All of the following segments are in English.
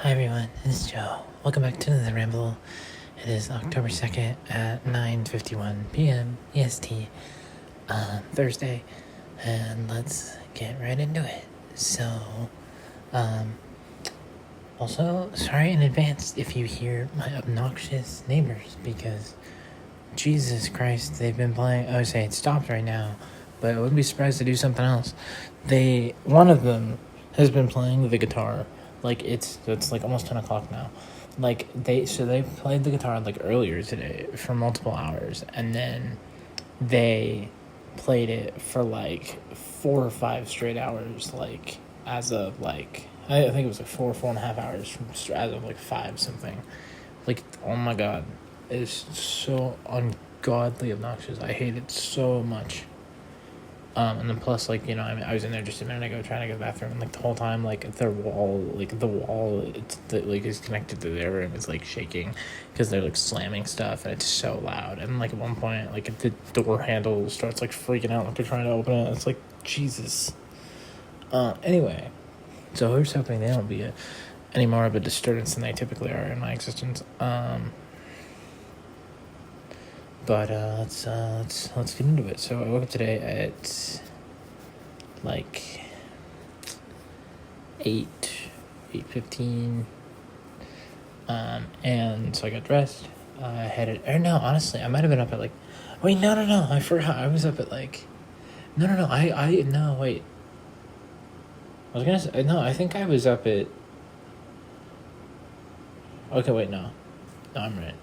Hi everyone, this is Joe. Welcome back to another Ramble. It is October 2nd at 9:51 p.m. EST, Thursday, and let's get right into it. So, also, sorry in advance if you hear my obnoxious neighbors, because Jesus Christ, they've been playing. I would say it stopped right now, but I wouldn't be surprised to do something else. One of them has been playing the guitar. Like it's like almost 10 o'clock now. Like they played the guitar like earlier today for multiple hours, and then they played it for like 4 or 5 straight hours. Like as of like I think it was like 4.5 hours from as of like 5 something. Like oh my god, it's so ungodly obnoxious. I hate it so much. And then plus, like, you know, I was in there just a minute ago trying to go to the bathroom, and, like, the whole time, like, the wall, is connected to their room is, like, shaking, because they're, like, slamming stuff, and it's so loud, and, like, at one point, like, the door handle starts, like, freaking out, like, they're trying to open it, it's like, Jesus. Anyway, so we're just hoping they don't be any more of a disturbance than they typically are in my existence, But let's get into it. So I woke up today at like 8:15, and so I got dressed. I headed. Or no, honestly, I might have been up at like. Wait, no, I forgot. I was up at like. No, no, wait. I was gonna say no. I think I was up at. Okay, wait, no, I'm right.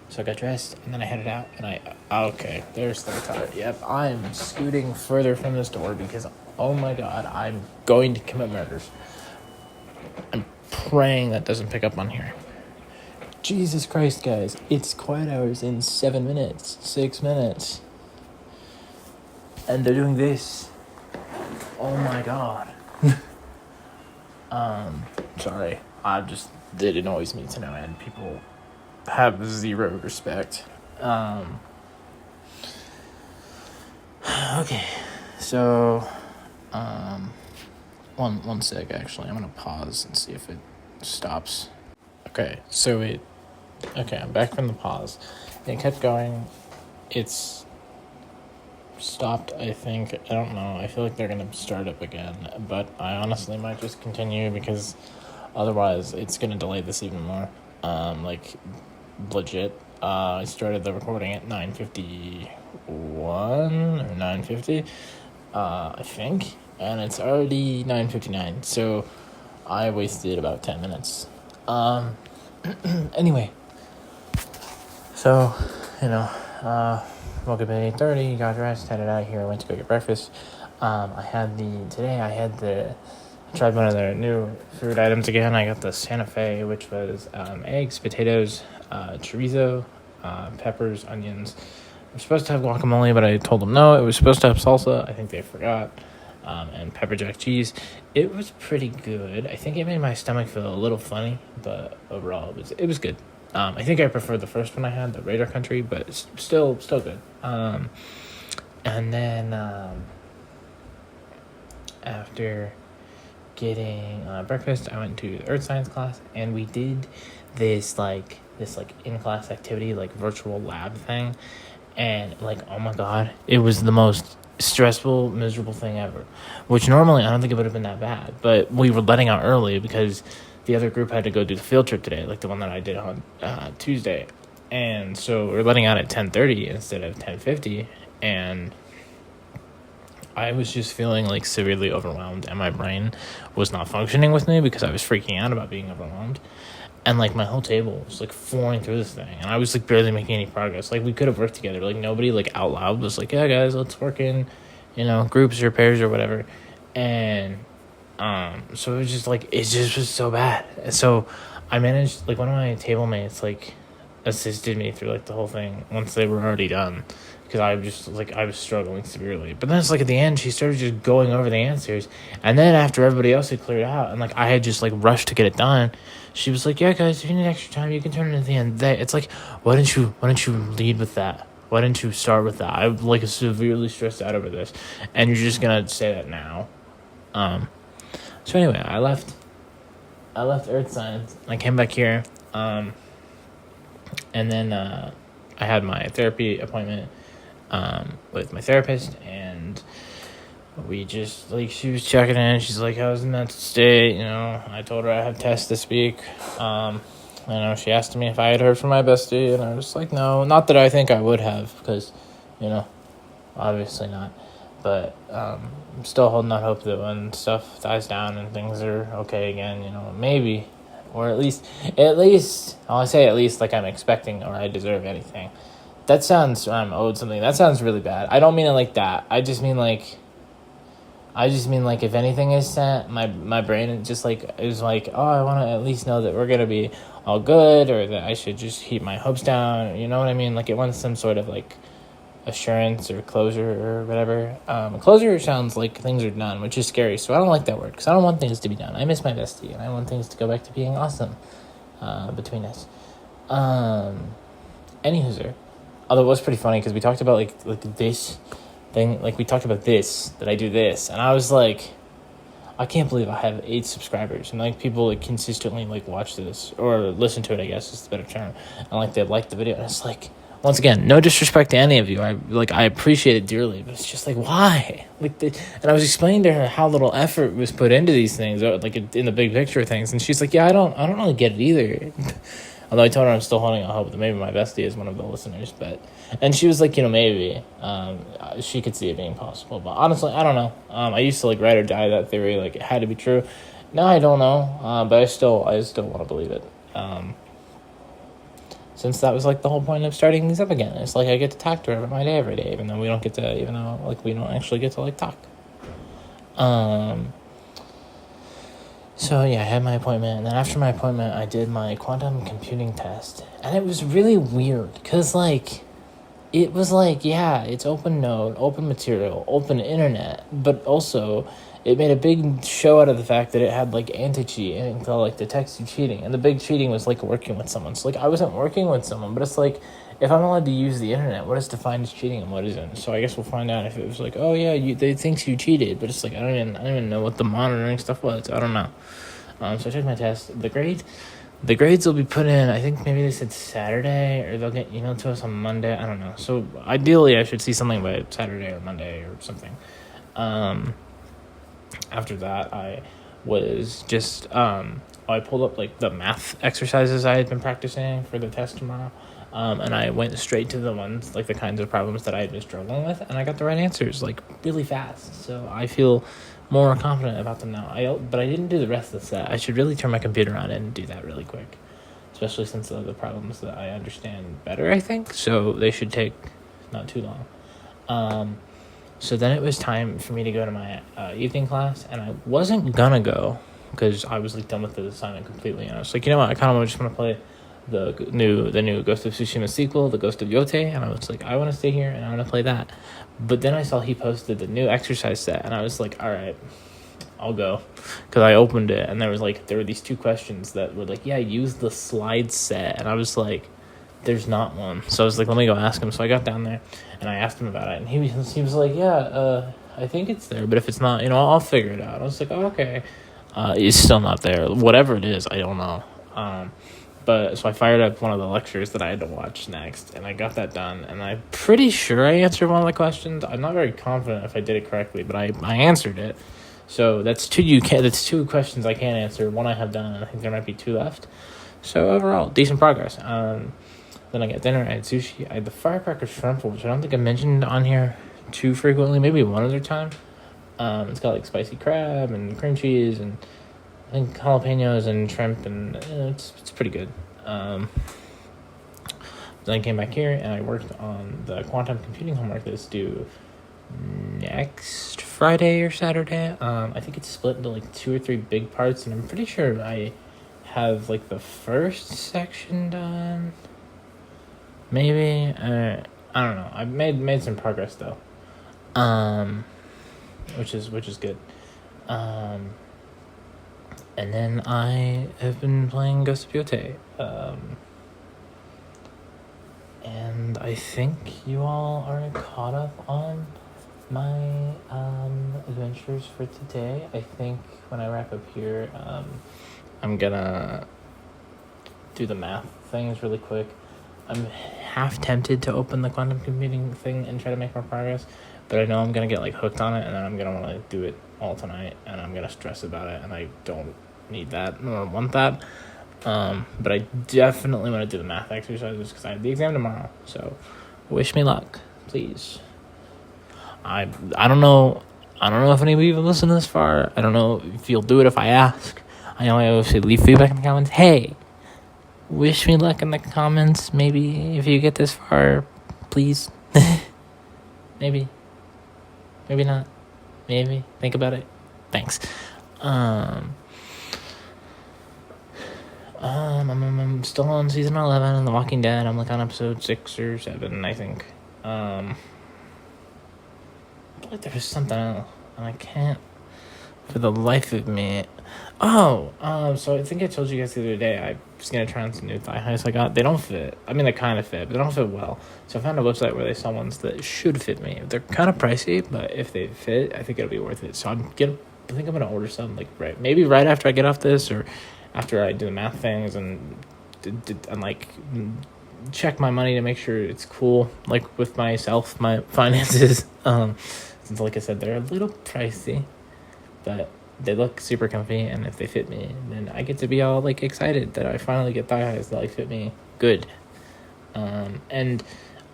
So I got dressed, and then I headed out, and okay, there's the guitar. Yep, I'm scooting further from this door because, oh my god, I'm going to commit murders. I'm praying that doesn't pick up on here. Jesus Christ, guys, it's quiet hours in 7 minutes, 6 minutes. And they're doing this. Oh my god. Sorry, it annoys me to no end. People have zero respect. Okay, so, one sec, actually. I'm gonna pause and see if it stops. Okay, I'm back from the pause. It kept going. It's stopped, I think. I don't know. I feel like they're gonna start up again, but I honestly might just continue because otherwise it's gonna delay this even more. Legit. I started the recording at 9:51 or 9:50, I think, and it's already 9:59, so I wasted about 10 minutes. Anyway, so, woke up at 8:30, got dressed, headed out here, went to go get breakfast. I tried one of their new food items again. I got the Santa Fe, which was eggs, potatoes, chorizo, peppers, onions. I'm supposed to have guacamole, but I told them no. It was supposed to have salsa. I think they forgot. And pepper jack cheese. It was pretty good. I think it made my stomach feel a little funny, but overall it was good. I think I preferred the first one I had, the Raider Country, but it's still good. And then after getting breakfast, I went to the earth science class, and we did this in-class activity, like virtual lab thing, and like, oh my god, it was the most stressful, miserable thing ever, which normally I don't think it would have been that bad, but we were letting out early because the other group had to go do the field trip today, like the one that I did on Tuesday, and so we're letting out at 10:30 instead of 10:50, and I was just feeling like severely overwhelmed, and my brain was not functioning with me because I was freaking out about being overwhelmed. And like my whole table was like flooring through this thing, and I was like barely making any progress. Like we could have worked together. Like nobody like out loud was like, "Yeah, guys, let's work in, groups or pairs or whatever." And so it just was so bad. And so I managed, like one of my table mates like assisted me through like the whole thing once they were already done, because I was struggling severely. But then it's like at the end, she started just going over the answers, and then after everybody else had cleared out, and like I had just like rushed to get it done, she was like, "Yeah, guys, if you need extra time, you can turn it at the end." It's like, why didn't you lead with that? Why didn't you start with that? I'm like severely stressed out over this, and you're just gonna say that now. So anyway, I left, I left Earth Science and I came back here. And then I had my therapy appointment with my therapist, and we just, like, she was checking in. She's like, how's the mental state? I told her I had tests this week. She asked me if I had heard from my bestie, and I was like, no. Not that I think I would have, because, obviously not. But I'm still holding out hope that when stuff dies down and things are okay again, maybe, or at least, I'll say at least, like I'm expecting or I deserve anything. That sounds, I'm owed something. That sounds really bad. I don't mean it like that. I just mean like if anything is sent, my brain just is like, oh, I want to at least know that we're going to be all good, or that I should just keep my hopes down. You know what I mean? Like, it wants some sort of like assurance or closure or whatever. Closure sounds like things are done, which is scary. So I don't like that word, because I don't want things to be done. I miss my bestie, and I want things to go back to being awesome between us. Anywho, although it was pretty funny, because we talked about like this thing, like we talked about this, that I do this, and I was like, I can't believe I have 8 subscribers, and like people like consistently like watch this or listen to it, I guess is the better term, and like they like the video, and it's like, once again, no disrespect to any of you, I appreciate it dearly, but it's just like, why? And I was explaining to her how little effort was put into these things, like in the big picture of things, and she's like, yeah, I don't really get it either. Although I told her I'm still holding out hope that maybe my bestie is one of the listeners, and she was like, maybe she could see it being possible, but honestly, I don't know. I used to like ride or die that theory, like it had to be true. Now I don't know, but I still want to believe it. Since that was like the whole point of starting these up again, it's like I get to talk to her about my day every day, even though we don't actually get to like talk. So yeah, I had my appointment, and then after my appointment, I did my quantum computing test, and it was really weird, because it was yeah, it's open node, open material, open internet, but also it made a big show out of the fact that it had anti-cheat, and it felt detects you cheating, and the big cheating was working with someone. So I wasn't working with someone, but it's if I'm allowed to use the internet, what is defined as cheating and what isn't? So I guess we'll find out if it was oh yeah, they think you cheated, but it's I don't even know what the monitoring stuff was. I don't know. So I took my test. The grades will be put in, I think maybe they said Saturday, or they'll get emailed to us on Monday. I don't know. So ideally I should see something by Saturday or Monday or something. After that, I was just I pulled up the math exercises I had been practicing for the test tomorrow, and I went straight to the ones the kinds of problems that I had been struggling with, and I got the right answers really fast. So I feel more confident about them now. But I didn't do the rest of the set. I should really turn my computer on and do that really quick, especially since the problems that I understand better, I think. So they should take not too long. So then it was time for me to go to my evening class, and I wasn't gonna go because I was done with the assignment completely, and I was what, I kind of just want to play the new Ghost of Tsushima sequel, the Ghost of Yotei, and I was I want to stay here and I want to play that. But then I saw he posted the new exercise set, and I was all right, I'll go, because I opened it, and there were these 2 questions that were yeah, use the slide set, and I was there's not one. So I was let me go ask him. So I got down there and I asked him about it, and he was yeah, I think it's there, but if it's not, I'll figure it out. I was oh, okay. It's still not there. Whatever it is, I don't know. But so I fired up one of the lectures that I had to watch next, and I got that done, and I'm pretty sure I answered one of the questions. I'm not very confident if I did it correctly, but I answered it. So that's 2 questions I can't answer. One I have done, and I think there might be 2 left. So overall, decent progress. Then I got dinner, I had sushi, I had the firecracker shrimp, which I don't think I mentioned on here too frequently, maybe one other time. It's got spicy crab and cream cheese and I think jalapenos and shrimp, and it's pretty good. Then I came back here and I worked on the quantum computing homework that's due next Friday or Saturday. I think it's split into 2 or 3 big parts, and I'm pretty sure I have the first section done. Maybe I don't know. I've made some progress though, which is good. And then I have been playing Ghost of Yotei, and I think you all are caught up on my adventures for today. I think when I wrap up here, I'm gonna do the math things really quick. I'm half tempted to open the quantum computing thing and try to make more progress, but I know I'm gonna get like hooked on it, and then I'm gonna want to do it all tonight, and I'm gonna stress about it, and I don't need that nor want that. But I definitely want to do the math exercises because I have the exam tomorrow. So, wish me luck, please. I don't know. I don't know if anybody even listened this far. I don't know if you'll do it if I ask. I know I always say leave feedback in the comments. Hey, wish me luck in the comments. Maybe if you get this far, please. Maybe. Maybe not. Maybe. Think about it. Thanks. I'm still on season 11 of The Walking Dead. I'm like on episode 6 or 7, I think. I feel like there was something else, and I can't for the life of me. So I think I told you guys the other day I was gonna try on some new thigh highs I got. They don't fit. I mean, they kind of fit, but they don't fit well. So I found a website where they sell ones that should fit me. They're kind of pricey, but if they fit, I think it'll be worth it. So I think I'm gonna order some maybe right after I get off this, or after I do the math things and like check my money to make sure it's cool, like with myself, my finances. Since like I said, they're a little pricey, but they look super comfy, and if they fit me, then I get to be all like excited that I finally get thigh highs that like fit me good. And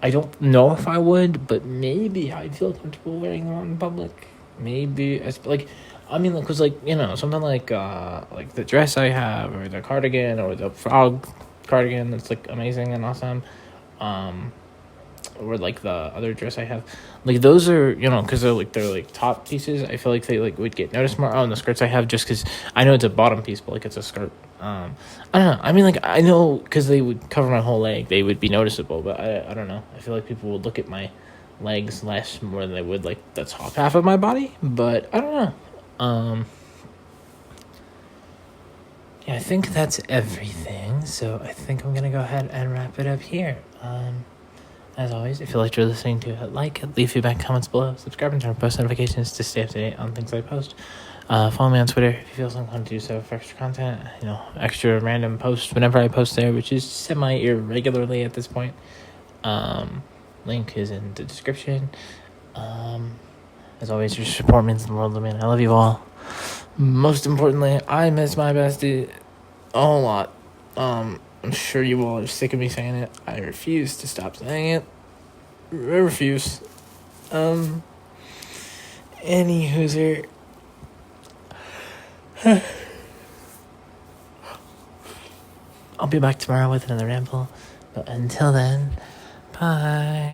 I don't know if I would, but maybe I'd feel comfortable wearing them out in public. Maybe because something like the dress I have, or the cardigan, or the frog cardigan that's like amazing and awesome, or like the other dress I have, like those are because they're top pieces. I feel like they would get noticed more. And the skirts I have, just because I know it's a bottom piece, but it's a skirt. I don't know. I mean, I know because they would cover my whole leg, they would be noticeable. But I don't know. I feel like people would look at my legs more than they would the top half of my body. But I don't know. Yeah, I think that's everything. So I think I'm gonna go ahead and wrap it up here. As always, if you liked what you're listening to, leave feedback, comments below, subscribe, and turn on post notifications to stay up to date on things I post. Follow me on Twitter if you feel so inclined to do so for extra content. Extra random posts whenever I post there, which is semi-irregularly at this point. Link is in the description. As always, your support means the world to me, and I love you all. Most importantly, I miss my bestie a whole lot. I'm sure you all are sick of me saying it. I refuse to stop saying it. I refuse. Any hooser. I'll be back tomorrow with another ramble. But until then, bye.